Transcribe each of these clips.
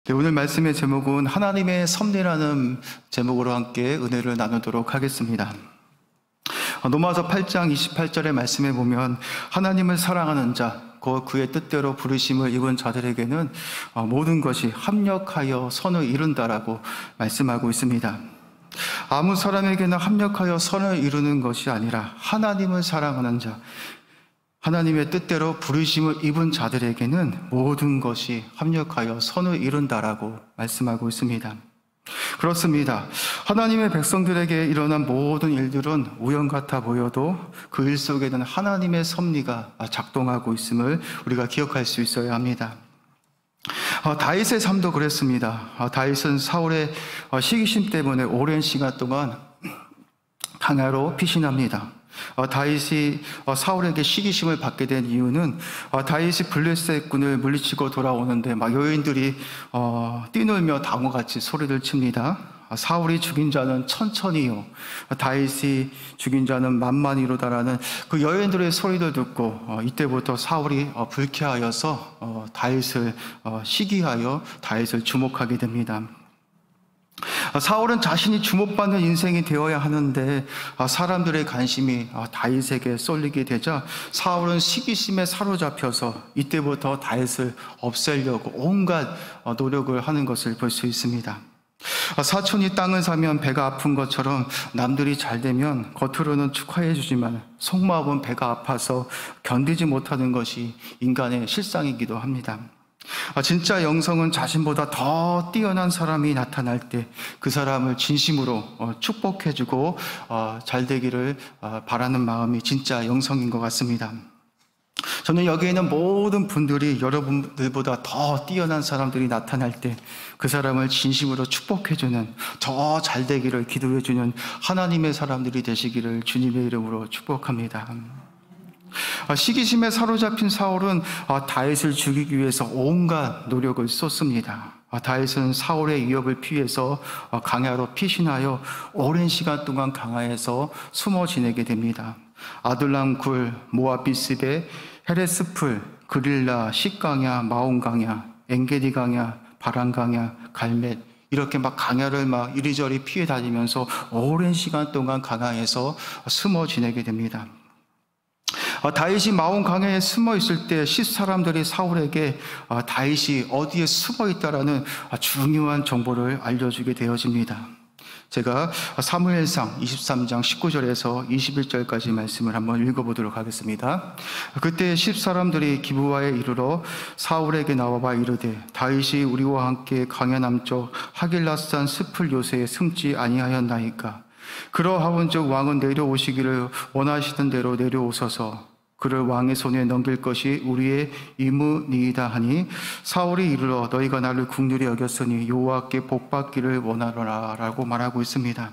네, 오늘 말씀의 제목은 하나님의 섭리라는 제목으로 함께 은혜를 나누도록 하겠습니다. 로마서 8장 28절의 말씀에 보면 하나님을 사랑하는 자, 그의 뜻대로 부르심을 입은 자들에게는 모든 것이 합력하여 선을 이룬다라고 말씀하고 있습니다. 아무 사람에게나 합력하여 선을 이루는 것이 아니라 하나님을 사랑하는 자, 하나님의 뜻대로 부르심을 입은 자들에게는 모든 것이 합력하여 선을 이룬다라고 말씀하고 있습니다. 그렇습니다. 하나님의 백성들에게 일어난 모든 일들은 우연 같아 보여도 그 일 속에는 하나님의 섭리가 작동하고 있음을 우리가 기억할 수 있어야 합니다. 다윗의 삶도 그랬습니다. 다윗은 사울의 시기심 때문에 오랜 시간 동안 강야로 피신합니다. 다윗이 사울에게 시기심을 받게 된 이유는 다윗이 블레셋군을 물리치고 돌아오는데 막 여인들이 뛰놀며 당호같이 소리를 칩니다. 사울이 죽인 자는 천천히요, 다윗이 죽인 자는 만만히로다라는 그 여인들의 소리를 듣고 이때부터 사울이 불쾌하여서 다윗을 시기하여 다윗을 주목하게 됩니다. 사울은 자신이 주목받는 인생이 되어야 하는데 사람들의 관심이 다윗에게 쏠리게 되자 사울은 시기심에 사로잡혀서 이때부터 다윗을 없애려고 온갖 노력을 하는 것을 볼 수 있습니다. 사촌이 땅을 사면 배가 아픈 것처럼 남들이 잘 되면 겉으로는 축하해 주지만 속마음은 배가 아파서 견디지 못하는 것이 인간의 실상이기도 합니다. 진짜 영성은 자신보다 더 뛰어난 사람이 나타날 때 그 사람을 진심으로 축복해주고 잘 되기를 바라는 마음이 진짜 영성인 것 같습니다. 저는 여기에 있는 모든 분들이 여러분들보다 더 뛰어난 사람들이 나타날 때 그 사람을 진심으로 축복해주는, 더 잘 되기를 기도해주는 하나님의 사람들이 되시기를 주님의 이름으로 축복합니다. 시기심에 사로잡힌 사울은 다윗을 죽이기 위해서 온갖 노력을 쏟습니다. 다윗은 사울의 위협을 피해서 강야로 피신하여 오랜 시간 동안 강야에서 숨어 지내게 됩니다. 아둘람 굴, 모압 비스베, 헤레스풀, 그릴라, 식강야, 마온강야, 엔게디 강야, 바란 강야, 갈멧, 이렇게 막 강야를 막 이리저리 피해 다니면서 오랜 시간 동안 강야에서 숨어 지내게 됩니다. 다윗이 마온 강야에 숨어 있을 때 사람들이 사울에게 다윗이 어디에 숨어 있다라는 중요한 정보를 알려주게 되어집니다. 제가 사무엘상 23장 19절에서 21절까지 말씀을 한번 읽어보도록 하겠습니다. 그때 사람들이 기브아에 이르러 사울에게 나와봐 이르되 다윗이 우리와 함께 강야 남쪽 하길라산 스풀 요새에 숨지 아니하였나이까. 그러하온즉 왕은 내려오시기를 원하시던 대로 내려오소서. 그를 왕의 손에 넘길 것이 우리의 의무니이다 하니 사울이 이르러 너희가 나를 긍휼히 여겼으니 여호와께 복받기를 원하노라 라고 말하고 있습니다.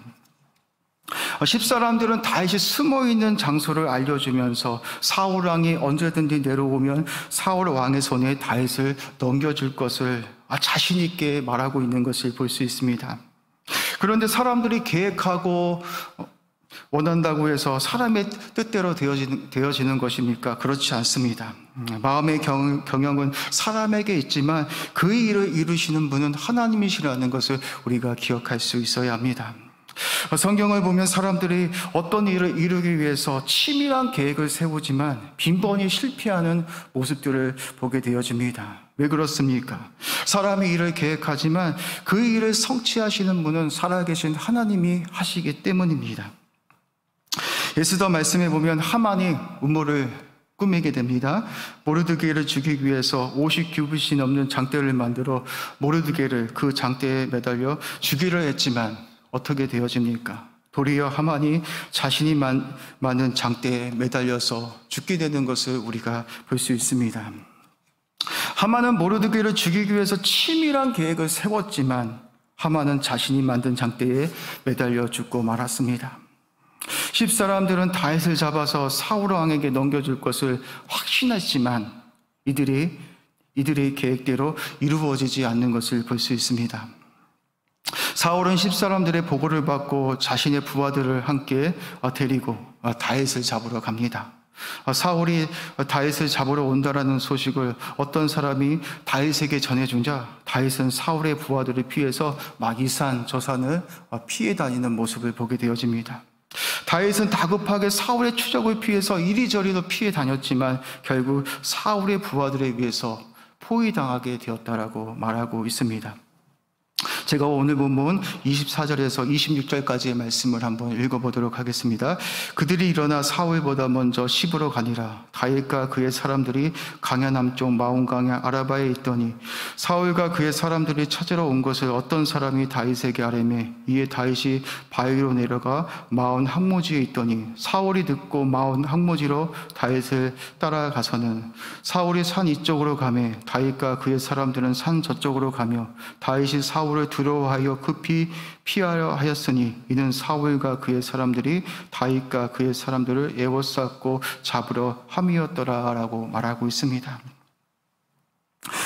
사람들은 다윗이 숨어있는 장소를 알려주면서 사울 왕이 언제든지 내려오면 사울 왕의 손에 다윗을 넘겨줄 것을 자신 있게 말하고 있는 것을 볼 수 있습니다. 그런데 사람들이 계획하고 원한다고 해서 사람의 뜻대로 되어지는 것입니까? 그렇지 않습니다. 마음의 경영은 사람에게 있지만 그 일을 이루시는 분은 하나님이시라는 것을 우리가 기억할 수 있어야 합니다. 성경을 보면 사람들이 어떤 일을 이루기 위해서 치밀한 계획을 세우지만 빈번히 실패하는 모습들을 보게 되어집니다. 왜 그렇습니까? 사람이 일을 계획하지만 그 일을 성취하시는 분은 살아계신 하나님이 하시기 때문입니다. 에스더 말씀에 보면 하만이 음모를 꾸미게 됩니다. 모르드게를 죽이기 위해서 50규빗이 넘는 장대를 만들어 모르드게를 그 장대에 매달려 죽이려 했지만 어떻게 되어집니까? 도리어 하만이 자신이 만든 장대에 매달려서 죽게 되는 것을 우리가 볼 수 있습니다. 하만은 모르드게를 죽이기 위해서 치밀한 계획을 세웠지만 하만은 자신이 만든 장대에 매달려 죽고 말았습니다. 사람들은 다윗을 잡아서 사울 왕에게 넘겨줄 것을 확신했지만 이들의 계획대로 이루어지지 않는 것을 볼 수 있습니다. 사울은 사람들의 보고를 받고 자신의 부하들을 함께 데리고 다윗을 잡으러 갑니다. 사울이 다윗을 잡으러 온다라는 소식을 어떤 사람이 다윗에게 전해주자 다윗은 사울의 부하들을 피해서 막 이 산 저 산을 피해 다니는 모습을 보게 되어집니다. 다윗은 다급하게 사울의 추적을 피해서 이리저리도 피해 다녔지만 결국 사울의 부하들에 의해서 포위당하게 되었다라고 말하고 있습니다. 제가 오늘 본문 24절에서 26절까지의 말씀을 한번 읽어보도록 하겠습니다. 그들이 일어나 사울보다 먼저 시브로 가니라. 다윗과 그의 사람들이 강야 남쪽 마온강야 아라바에 있더니 사울과 그의 사람들이 찾으러 온 것을 어떤 사람이 다윗에게 아뢰매 이에 다윗이 바위로 내려가 마온 항모지에 있더니 사울이 듣고 마온 항모지로 다윗을 따라가서는 사울이 산 이쪽으로 가매 다윗과 그의 사람들은 산 저쪽으로 가며 다윗이 사울을 두려워하여 급히 피하려 하였으니 이는 사울과 그의 사람들이 다윗과 그의 사람들을 에워쌌고 잡으러 함이었더라라고 말하고 있습니다.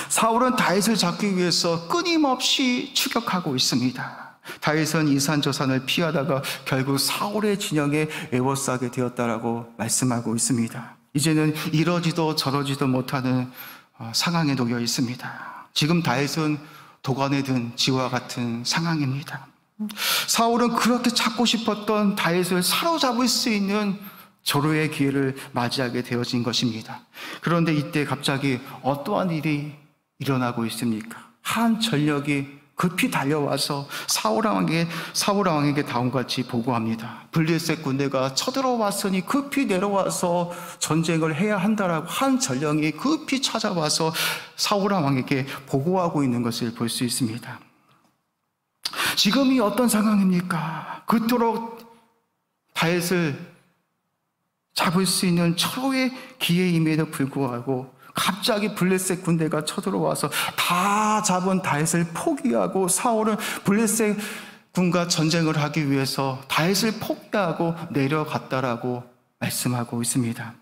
사울은 다윗을 잡기 위해서 끊임없이 추격하고 있습니다. 다윗은 이 산 저 산을 피하다가 결국 사울의 진영에 에워싸게 되었다라고 말씀하고 있습니다. 이제는 이러지도 저러지도 못하는 상황에 놓여 있습니다. 지금 다윗은 도관에 든 쥐와 같은 상황입니다. 사울은 그렇게 찾고 싶었던 다윗을 사로잡을 수 있는 절호의 기회를 맞이하게 되어진 것입니다. 그런데 이때 갑자기 어떠한 일이 일어나고 있습니까? 한 전력이 급히 달려와서 사울 왕에게 다음같이 보고합니다. 블레셋 군대가 쳐들어왔으니 급히 내려와서 전쟁을 해야 한다라고 한 전령이 급히 찾아와서 사울 왕에게 보고하고 있는 것을 볼 수 있습니다. 지금이 어떤 상황입니까? 그토록 다윗을 잡을 수 있는 철호의 기회임에도 불구하고 갑자기 블레셋 군대가 쳐들어와서 다 잡은 다윗을 포기하고 사울은 블레셋 군과 전쟁을 하기 위해서 다윗을 포기하고 내려갔다라고 말씀하고 있습니다.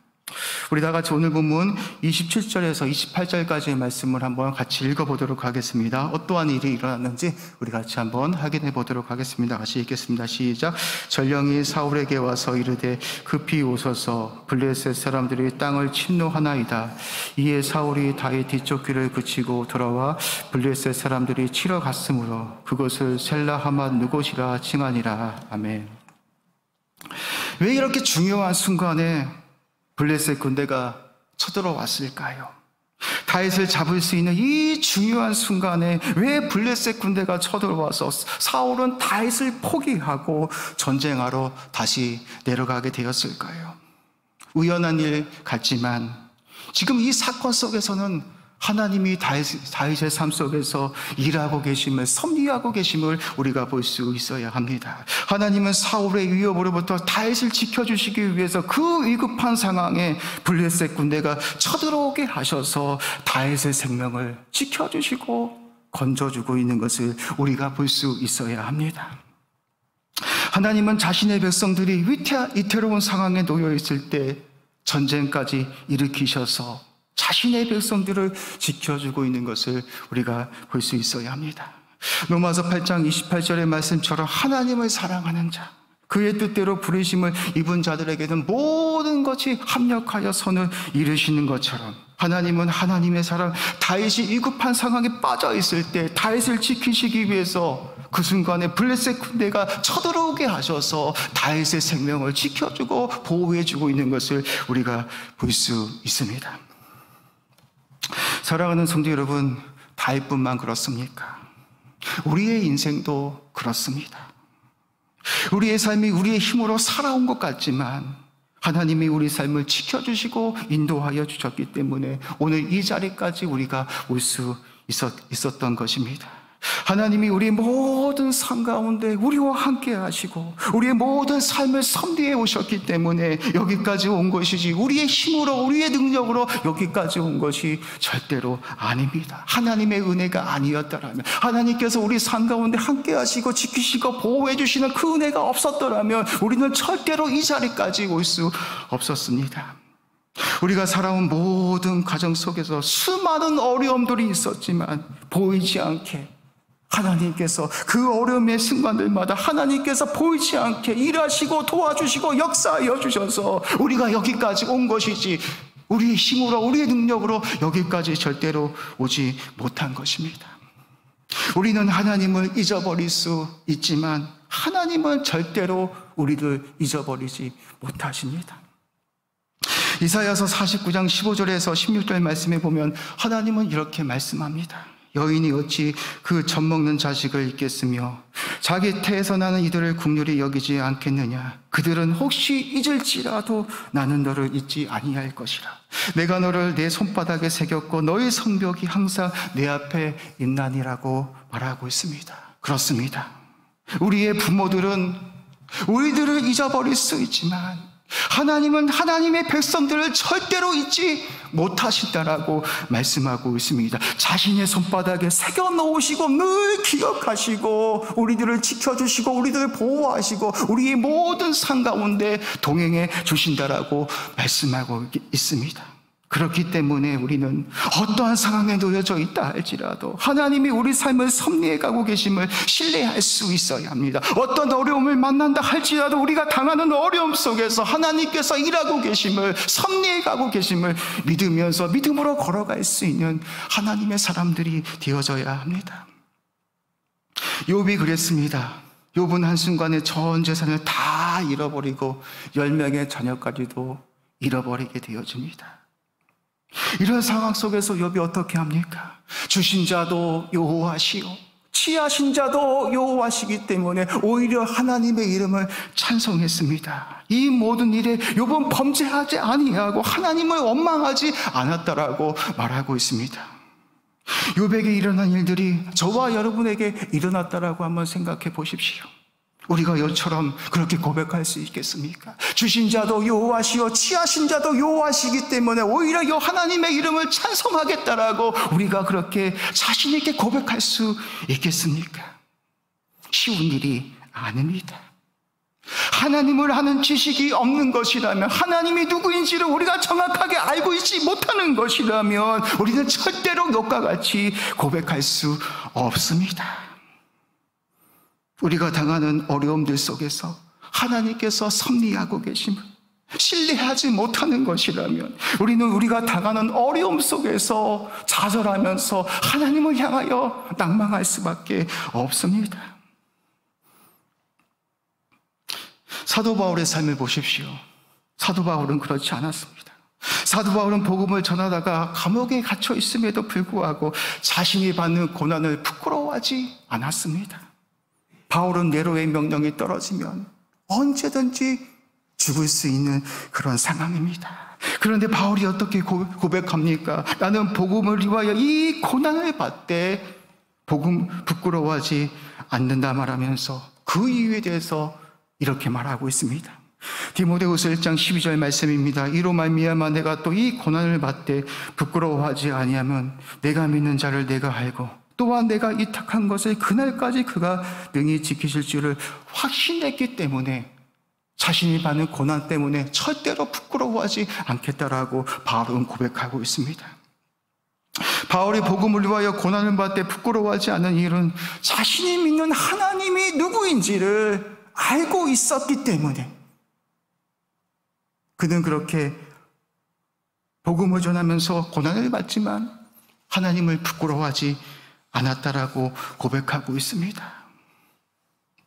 우리 다 같이 오늘 본문 27절에서 28절까지의 말씀을 한번 같이 읽어보도록 하겠습니다. 어떠한 일이 일어났는지 우리 같이 한번 확인해 보도록 하겠습니다. 같이 읽겠습니다. 시작. 전령이 사울에게 와서 이르되 급히 오소서 블레셋 사람들이 땅을 침노하나이다. 이에 사울이 다윗 뒤쪽 귀를 붙이고 돌아와 블레셋 사람들이 치러 갔으므로 그것을 셀라 하맛 누곳이라 칭하니라. 아멘. 왜 이렇게 중요한 순간에 블레셋 군대가 쳐들어왔을까요? 다윗을 잡을 수 있는 이 중요한 순간에 왜 블레셋 군대가 쳐들어와서 사울은 다윗을 포기하고 전쟁하러 다시 내려가게 되었을까요? 우연한 일 같지만 지금 이 사건 속에서는 하나님이 다윗의 삶 속에서 일하고 계심을, 섭리하고 계심을 우리가 볼 수 있어야 합니다. 하나님은 사울의 위협으로부터 다윗을 지켜주시기 위해서 그 위급한 상황에 블레셋 군대가 쳐들어오게 하셔서 다윗의 생명을 지켜주시고 건져주고 있는 것을 우리가 볼 수 있어야 합니다. 하나님은 자신의 백성들이 위태로운 상황에 놓여 있을 때 전쟁까지 일으키셔서 자신의 백성들을 지켜주고 있는 것을 우리가 볼 수 있어야 합니다. 로마서 8장 28절의 말씀처럼 하나님을 사랑하는 자, 그의 뜻대로 부르심을 입은 자들에게는 모든 것이 합력하여 선을 이루시는 것처럼 하나님은 하나님의 사랑, 다윗이 위급한 상황에 빠져 있을 때 다윗을 지키시기 위해서 그 순간에 블레셋 군대가 쳐들어오게 하셔서 다윗의 생명을 지켜주고 보호해주고 있는 것을 우리가 볼 수 있습니다. 사랑하는 성도 여러분, 다윗뿐만 그렇습니까? 우리의 인생도 그렇습니다. 우리의 삶이 우리의 힘으로 살아온 것 같지만 하나님이 우리 삶을 지켜주시고 인도하여 주셨기 때문에 오늘 이 자리까지 우리가 올 수 있었던 것입니다. 하나님이 우리의 모든 삶 가운데 우리와 함께 하시고 우리의 모든 삶을 섭리해 오셨기 때문에 여기까지 온 것이지 우리의 힘으로 우리의 능력으로 여기까지 온 것이 절대로 아닙니다. 하나님의 은혜가 아니었더라면, 하나님께서 우리 삶 가운데 함께 하시고 지키시고 보호해 주시는 그 은혜가 없었더라면 우리는 절대로 이 자리까지 올 수 없었습니다. 우리가 살아온 모든 과정 속에서 수많은 어려움들이 있었지만 보이지 않게 하나님께서 그 어려움의 순간들마다 하나님께서 보이지 않게 일하시고 도와주시고 역사하여 주셔서 우리가 여기까지 온 것이지, 우리의 힘으로 우리의 능력으로 여기까지 절대로 오지 못한 것입니다. 우리는 하나님을 잊어버릴 수 있지만 하나님은 절대로 우리를 잊어버리지 못하십니다. 이사야서 49장 15절에서 16절 말씀에 보면 하나님은 이렇게 말씀합니다. 여인이 어찌 그 젖먹는 자식을 잊겠으며 자기 태에서 나는 이들을 긍휼히 여기지 않겠느냐. 그들은 혹시 잊을지라도 나는 너를 잊지 아니할 것이라. 내가 너를 내 손바닥에 새겼고 너의 성벽이 항상 내 앞에 있나니라고 말하고 있습니다. 그렇습니다. 우리의 부모들은 우리들을 잊어버릴 수 있지만 하나님은 하나님의 백성들을 절대로 잊지 못하신다라고 말씀하고 있습니다. 자신의 손바닥에 새겨 놓으시고 늘 기억하시고 우리들을 지켜주시고 우리들을 보호하시고 우리의 모든 삶 가운데 동행해 주신다라고 말씀하고 있습니다. 그렇기 때문에 우리는 어떠한 상황에 놓여져 있다 할지라도 하나님이 우리 삶을 섭리해 가고 계심을 신뢰할 수 있어야 합니다. 어떤 어려움을 만난다 할지라도 우리가 당하는 어려움 속에서 하나님께서 일하고 계심을, 섭리해 가고 계심을 믿으면서 믿음으로 걸어갈 수 있는 하나님의 사람들이 되어져야 합니다. 욥이 그랬습니다. 욥은 한순간에 전 재산을 다 잃어버리고 10명의 자녀까지도 잃어버리게 되어집니다. 이런 상황 속에서 욥이 어떻게 합니까? 주신 자도 여호와시요 취하신 자도 여호와시기 때문에 오히려 하나님의 이름을 찬송했습니다. 이 모든 일에 욥은 범죄하지 아니하고 하나님을 원망하지 않았다라고 말하고 있습니다. 욥에게 일어난 일들이 저와 여러분에게 일어났다라고 한번 생각해 보십시오. 우리가 이처럼 그렇게 고백할 수 있겠습니까? 주신 자도 여호와시요 취하신 자도 여호와시기 때문에 오히려 하나님의 이름을 찬송하겠다라고 우리가 그렇게 자신 있게 고백할 수 있겠습니까? 쉬운 일이 아닙니다. 하나님을 아는 지식이 없는 것이라면, 하나님이 누구인지를 우리가 정확하게 알고 있지 못하는 것이라면 우리는 절대로 욥과 같이 고백할 수 없습니다. 우리가 당하는 어려움들 속에서 하나님께서 섭리하고 계심을 신뢰하지 못하는 것이라면 우리는 우리가 당하는 어려움 속에서 좌절하면서 하나님을 향하여 낭망할 수밖에 없습니다. 사도 바울의 삶을 보십시오. 사도 바울은 그렇지 않았습니다. 사도 바울은 복음을 전하다가 감옥에 갇혀 있음에도 불구하고 자신이 받는 고난을 부끄러워하지 않았습니다. 바울은 네로의 명령이 떨어지면 언제든지 죽을 수 있는 그런 상황입니다. 그런데 바울이 어떻게 고백합니까? 나는 복음을 위하여 이 고난을 받되 복음 부끄러워하지 않는다 말하면서 그 이유에 대해서 이렇게 말하고 있습니다. 디모데후서 1장 12절 말씀입니다. 이로 말미암아 내가 또 이 고난을 받되 부끄러워하지 아니하면 내가 믿는 자를 내가 알고 또한 내가 이탁한 것을 그날까지 그가 능히 지키실 줄을 확신했기 때문에 자신이 받는 고난 때문에 절대로 부끄러워하지 않겠다라고 바울은 고백하고 있습니다. 바울이 복음을 위하여 고난을 받되 부끄러워하지 않는 이유는 자신이 믿는 하나님이 누구인지를 알고 있었기 때문에 그는 그렇게 복음을 전하면서 고난을 받지만 하나님을 부끄러워하지 않았다라고 고백하고 있습니다.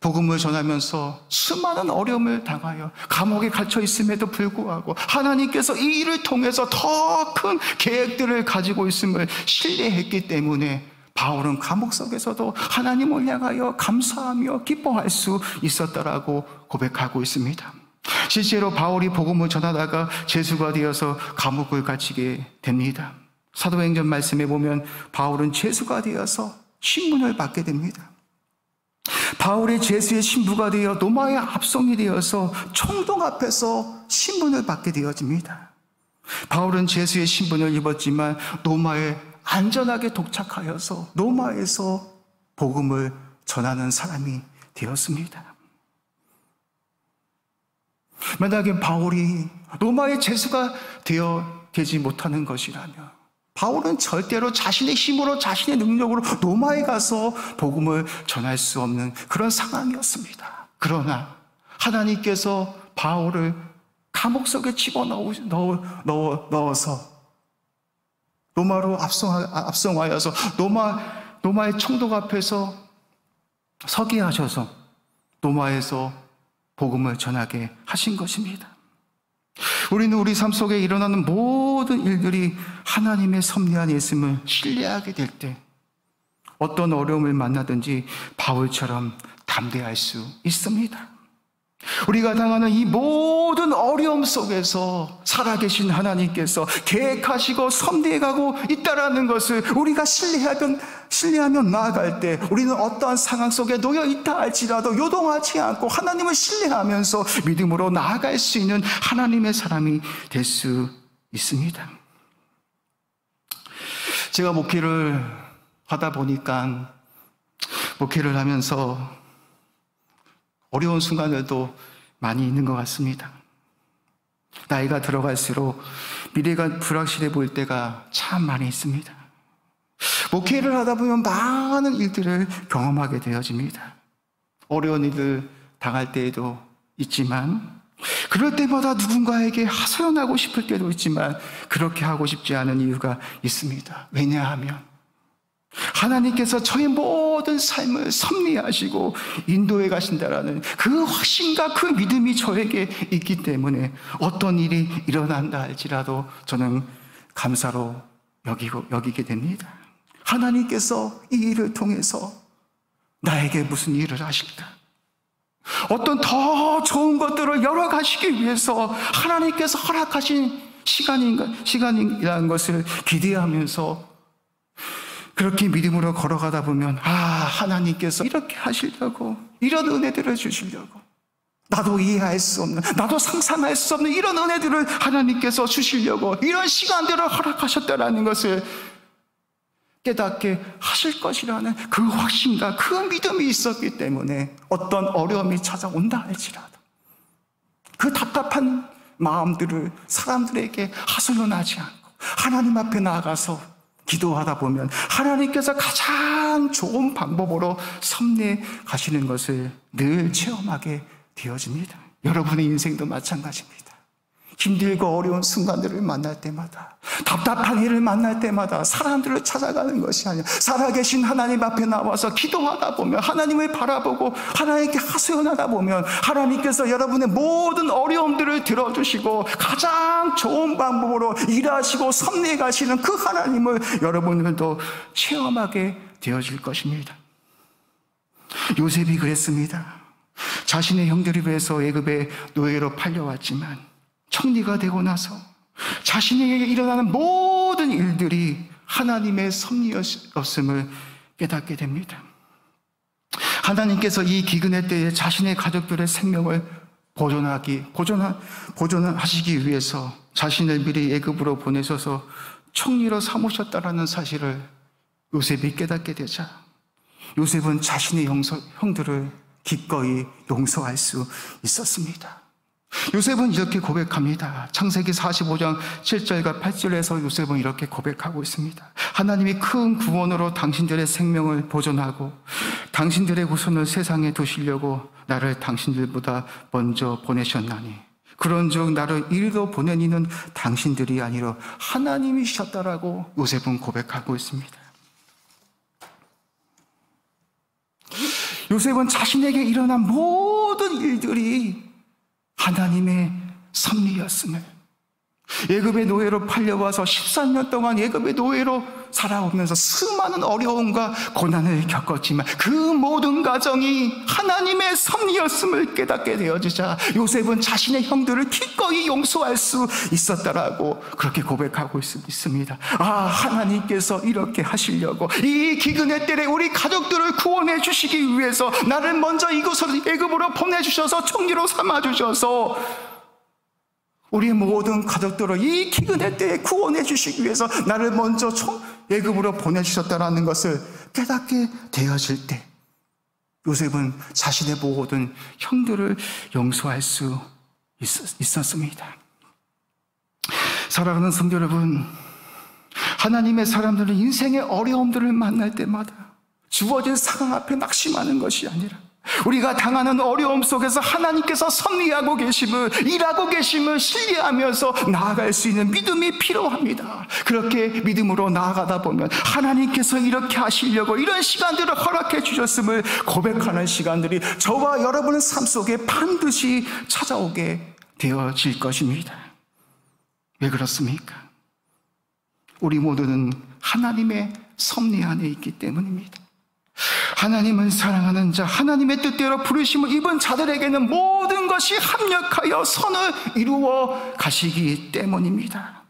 복음을 전하면서 수많은 어려움을 당하여 감옥에 갇혀 있음에도 불구하고 하나님께서 이 일을 통해서 더 큰 계획들을 가지고 있음을 신뢰했기 때문에 바울은 감옥 속에서도 하나님을 향하여 감사하며 기뻐할 수 있었다라고 고백하고 있습니다. 실제로 바울이 복음을 전하다가 죄수가 되어서 감옥을 갇히게 됩니다. 사도행전 말씀에 보면 바울은 죄수가 되어서 신문을 받게 됩니다. 바울의 죄수의 신부가 되어 로마의 압송이 되어서 총독 앞에서 신문을 받게 되어집니다. 바울은 죄수의 신분을 입었지만 로마에 안전하게 도착하여서 로마에서 복음을 전하는 사람이 되었습니다. 만약에 바울이 로마의 죄수가 되지 못하는 것이라면 바울은 절대로 자신의 힘으로, 자신의 능력으로 로마에 가서 복음을 전할 수 없는 그런 상황이었습니다. 그러나 하나님께서 바울을 감옥 속에 집어넣어서 로마로 압송하여서 로마의 총독 앞에서 서게 하셔서 로마에서 복음을 전하게 하신 것입니다. 우리는 우리 삶 속에 일어나는 모든 일들이 하나님의 섭리한 예수님을 신뢰하게 될 때 어떤 어려움을 만나든지 바울처럼 담대할 수 있습니다. 우리가 당하는 이 모든 어려움 속에서 살아계신 하나님께서 계획하시고 섭리해가고 있다라는 것을 우리가 신뢰하며 나아갈 때 우리는 어떠한 상황 속에 놓여 있다 할지라도 요동하지 않고 하나님을 신뢰하면서 믿음으로 나아갈 수 있는 하나님의 사람이 될 수 있습니다. 제가 목회를 하다 보니까 목회를 하면서 어려운 순간들도 많이 있는 것 같습니다. 나이가 들어갈수록 미래가 불확실해 보일 때가 참 많이 있습니다. 목회를 하다 보면 많은 일들을 경험하게 되어집니다. 어려운 일을 당할 때에도 있지만 그럴 때마다 누군가에게 하소연하고 싶을 때도 있지만 그렇게 하고 싶지 않은 이유가 있습니다. 왜냐하면 하나님께서 저의 모든 삶을 섭리하시고 인도해 가신다라는 그 확신과 그 믿음이 저에게 있기 때문에 어떤 일이 일어난다 할지라도 저는 감사로 여기게 됩니다. 하나님께서 이 일을 통해서 나에게 무슨 일을 하실까? 어떤 더 좋은 것들을 열어가시기 위해서 하나님께서 허락하신 시간이라는 것을 기대하면서 그렇게 믿음으로 걸어가다 보면 하나님께서 이렇게 하시려고, 이런 은혜들을 주시려고, 나도 이해할 수 없는, 나도 상상할 수 없는 이런 은혜들을 하나님께서 주시려고 이런 시간들을 허락하셨다라는 것을 깨닫게 하실 것이라는 그 확신과 그 믿음이 있었기 때문에 어떤 어려움이 찾아온다 할지라도 그 답답한 마음들을 사람들에게 하소연하지 않고 하나님 앞에 나아가서 기도하다 보면 하나님께서 가장 좋은 방법으로 섭리해 가시는 것을 늘 체험하게 되어집니다. 여러분의 인생도 마찬가지입니다. 힘들고 어려운 순간들을 만날 때마다, 답답한 일을 만날 때마다 사람들을 찾아가는 것이 아니라 살아계신 하나님 앞에 나와서 기도하다 보면, 하나님을 바라보고 하나님께 하소연하다 보면 하나님께서 여러분의 모든 어려움들을 들어주시고 가장 좋은 방법으로 일하시고 섭리해 가시는 그 하나님을 여러분들도 체험하게 되어질 것입니다. 요셉이 그랬습니다. 자신의 형들에 비해서 애굽의 노예로 팔려왔지만 총리가 되고 나서 자신에게 일어나는 모든 일들이 하나님의 섭리였음을 깨닫게 됩니다. 하나님께서 이 기근의 때에 자신의 가족들의 생명을 보존하시기 위해서 자신을 미리 애굽으로 보내셔서 총리로 삼으셨다라는 사실을 요셉이 깨닫게 되자 요셉은 자신의 형들을 기꺼이 용서할 수 있었습니다. 요셉은 이렇게 고백합니다. 창세기 45장 7절과 8절에서 요셉은 이렇게 고백하고 있습니다. 하나님이 큰 구원으로 당신들의 생명을 보존하고 당신들의 후손을 세상에 두시려고 나를 당신들보다 먼저 보내셨나니 그런즉 나를 이리로 보낸 이는 당신들이 아니라 하나님이셨다라고 요셉은 고백하고 있습니다. 요셉은 자신에게 일어난 모든 일들이 하나님의 섭리였음을, 애굽의 노예로 팔려와서 13년 동안 애굽의 노예로 살아오면서 수많은 어려움과 고난을 겪었지만 그 모든 과정이 하나님의 섭리였음을 깨닫게 되어지자 요셉은 자신의 형들을 기꺼이 용서할 수 있었다라고 그렇게 고백하고 있습니다. 하나님께서 이렇게 하시려고 이 기근의 때에 우리 가족들을 구원해 주시기 위해서 나를 먼저 이곳으로 애굽으로 보내주셔서 총리로 삼아주셔서 우리의 모든 가족들을 이 기근의 때에 구원해 주시기 위해서 나를 먼저 애굽으로 보내주셨다는 것을 깨닫게 되어질 때 요셉은 자신의 모든 형들을 용서할 수 있었습니다. 사랑하는 성도 여러분, 하나님의 사람들은 인생의 어려움들을 만날 때마다 주어진 상황 앞에 낙심하는 것이 아니라 우리가 당하는 어려움 속에서 하나님께서 섭리하고 계심을, 일하고 계심을 신뢰하면서 나아갈 수 있는 믿음이 필요합니다. 그렇게 믿음으로 나아가다 보면 하나님께서 이렇게 하시려고 이런 시간들을 허락해 주셨음을 고백하는 시간들이 저와 여러분의 삶 속에 반드시 찾아오게 되어질 것입니다. 왜 그렇습니까? 우리 모두는 하나님의 섭리 안에 있기 때문입니다. 하나님을 사랑하는 자, 하나님의 뜻대로 부르심을 입은 자들에게는 모든 것이 합력하여 선을 이루어 가시기 때문입니다.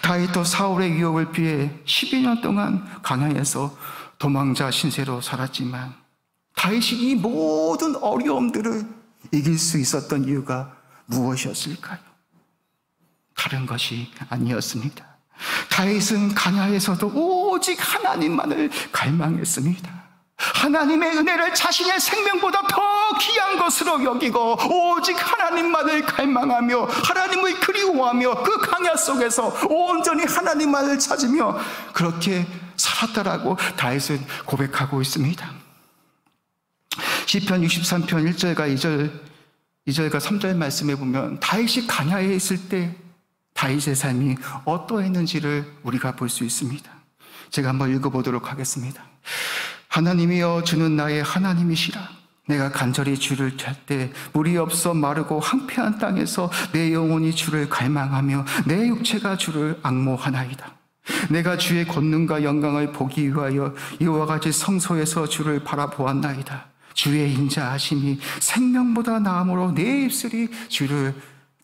다윗도 사울의 유혹을 피해 12년 동안 광야에서 도망자 신세로 살았지만 다윗이 이 모든 어려움들을 이길 수 있었던 이유가 무엇이었을까요? 다른 것이 아니었습니다. 다윗은 광야에서도 오직 하나님만을 갈망했습니다. 하나님의 은혜를 자신의 생명보다 더 귀한 것으로 여기고 오직 하나님만을 갈망하며 하나님을 그리워하며 그 광야 속에서 온전히 하나님만을 찾으며 그렇게 살았다라고 다윗은 고백하고 있습니다. 시편 63편 1절과 2절과 3절 말씀에 보면 다윗이 광야에 있을 때 다윗의 삶이 어떠했는지를 우리가 볼 수 있습니다. 제가 한번 읽어보도록 하겠습니다. 하나님이여 주는 나의 하나님이시라. 내가 간절히 주를 찾을 때 물이 없어 마르고 황폐한 땅에서 내 영혼이 주를 갈망하며 내 육체가 주를 앙모하나이다. 내가 주의 권능과 영광을 보기 위하여 이와 같이 성소에서 주를 바라보았나이다. 주의 인자하심이 생명보다 나음으로 내 입술이 주를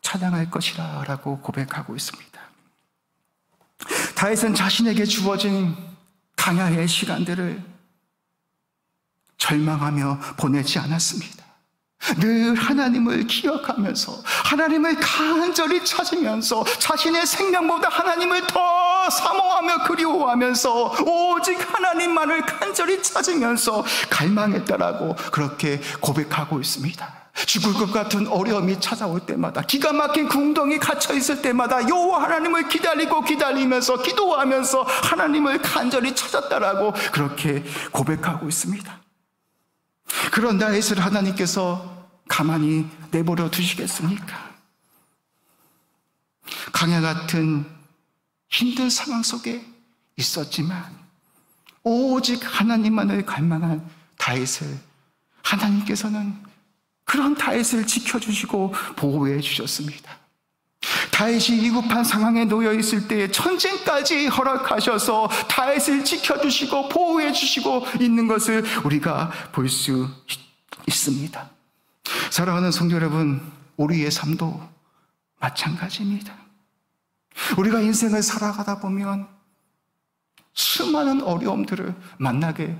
찬양할 것이라 라고 고백하고 있습니다. 다윗은 자신에게 주어진 광야의 시간들을 절망하며 보내지 않았습니다. 늘 하나님을 기억하면서 하나님을 간절히 찾으면서 자신의 생명보다 하나님을 더 사모하며 그리워하면서 오직 하나님만을 간절히 찾으면서 갈망했다라고 그렇게 고백하고 있습니다. 죽을 것 같은 어려움이 찾아올 때마다, 기가 막힌 궁덩이 갇혀 있을 때마다 여호와 하나님을 기다리면서 기도하면서 하나님을 간절히 찾았다라고 그렇게 고백하고 있습니다. 그런 다윗을 하나님께서 가만히 내버려 두시겠습니까? 광야 같은 힘든 상황 속에 있었지만 오직 하나님만을 갈망한 다윗을 하나님께서는 그런 다윗을 지켜주시고 보호해 주셨습니다. 다윗이 위급한 상황에 놓여 있을 때 전쟁까지 허락하셔서 다윗을 지켜주시고 보호해 주시고 있는 것을 우리가 볼 수 있습니다. 사랑하는 성도 여러분, 우리의 삶도 마찬가지입니다. 우리가 인생을 살아가다 보면 수많은 어려움들을 만나게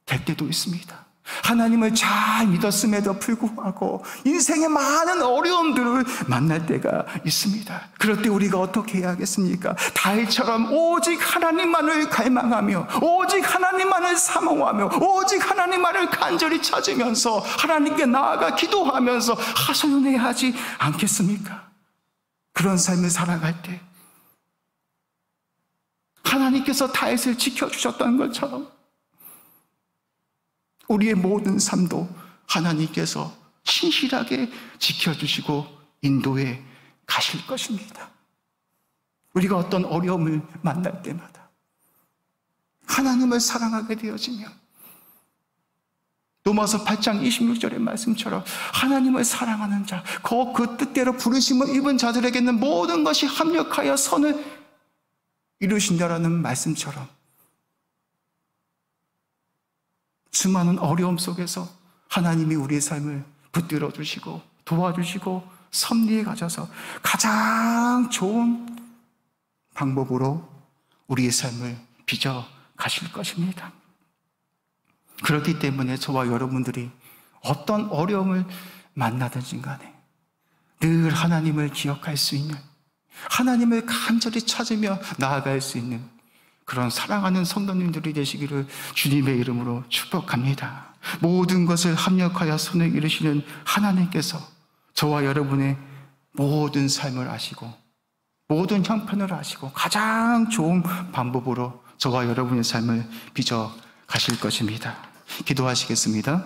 될 때도 있습니다. 하나님을 잘 믿었음에도 불구하고 인생의 많은 어려움들을 만날 때가 있습니다. 그럴 때 우리가 어떻게 해야 하겠습니까? 다윗처럼 오직 하나님만을 갈망하며 오직 하나님만을 사모하며 오직 하나님만을 간절히 찾으면서 하나님께 나아가 기도하면서 하소연해야 하지 않겠습니까? 그런 삶을 살아갈 때 하나님께서 다윗을 지켜주셨던 것처럼 우리의 모든 삶도 하나님께서 신실하게 지켜주시고 인도해 가실 것입니다. 우리가 어떤 어려움을 만날 때마다 하나님을 사랑하게 되어지면 로마서 8장 26절의 말씀처럼 하나님을 사랑하는 자, 그 뜻대로 부르심을 입은 자들에게는 모든 것이 합력하여 선을 이루신다라는 말씀처럼 수많은 어려움 속에서 하나님이 우리의 삶을 붙들어 주시고 도와주시고 섭리에 가져서 가장 좋은 방법으로 우리의 삶을 빚어 가실 것입니다. 그렇기 때문에 저와 여러분들이 어떤 어려움을 만나든지 간에 늘 하나님을 기억할 수 있는, 하나님을 간절히 찾으며 나아갈 수 있는 그런 사랑하는 성도님들이 되시기를 주님의 이름으로 축복합니다. 모든 것을 합력하여 선을 이루시는 하나님께서 저와 여러분의 모든 삶을 아시고 모든 형편을 아시고 가장 좋은 방법으로 저와 여러분의 삶을 빚어 가실 것입니다. 기도하시겠습니다.